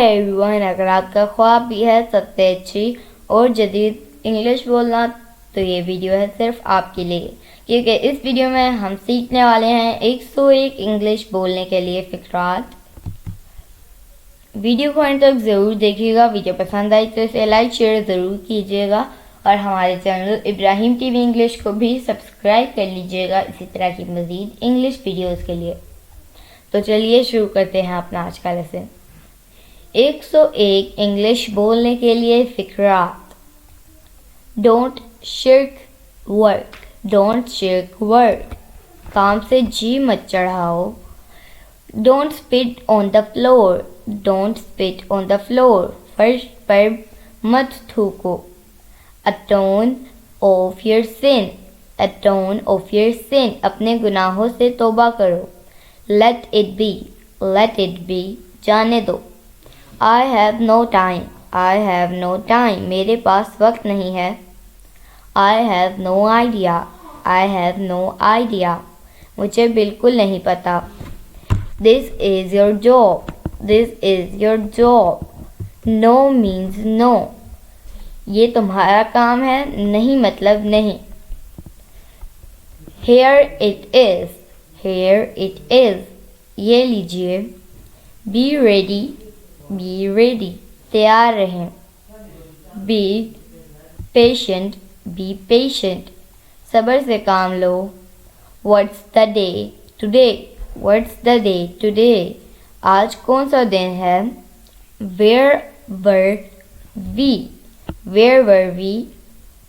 Everyone, अगर आपका ख्वाब भी है सबसे अच्छी और जदीद इंग्लिश बोलना तो ये वीडियो है सिर्फ आपके लिए, क्योंकि इस वीडियो में हम सीखने वाले हैं 101 इंग्लिश बोलने के लिए फ़िक्रात। वीडियो को अंत तक ज़रूर देखिएगा। वीडियो पसंद आई तो इसे लाइक शेयर ज़रूर कीजिएगा और हमारे चैनल इब्राहिम टीवी इंग्लिश को भी सब्सक्राइब कर लीजिएगा इसी तरह की मज़ीद इंग्लिश वीडियोज़ के लिए। तो चलिए शुरू करते हैं अपना आज का लेसन। 101 इंग्लिश बोलने के लिए फ़िक्रात। Don't shirk work, don't shirk work, काम से जी मत चढ़ाओ। Don't spit on the floor, don't spit on the floor, फर्श पर मत थूको। Atone of your sin, atone of your sin, अपने गुनाहों से तौबा करो। Let it be, let it be, जाने दो। I have no time, I have no time, मेरे पास वक्त नहीं है। I have no idea, I have no idea, मुझे बिल्कुल नहीं पता। This is your job, this is your job, no means no, ये तुम्हारा काम है, नहीं मतलब नहीं। Here it is, here it is, ये लीजिए। बी रेडी, बी रेडी, तैयार रहें। बी पेशेंट, बी पेशेंट, सब्र से काम लो। What's the day today, what's the day today, आज कौन सा दिन है। Where were we, where were we,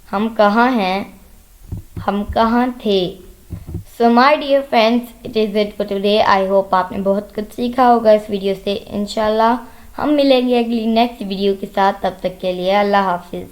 हम कहाँ हैं, हम कहाँ थे। So my dear friends, it is it for today. I hope आपने बहुत कुछ सीखा होगा इस वीडियो से। इंशाल्लाह हम मिलेंगे अगली नेक्स्ट वीडियो के साथ। तब तक के लिए अल्लाह हाफिज़।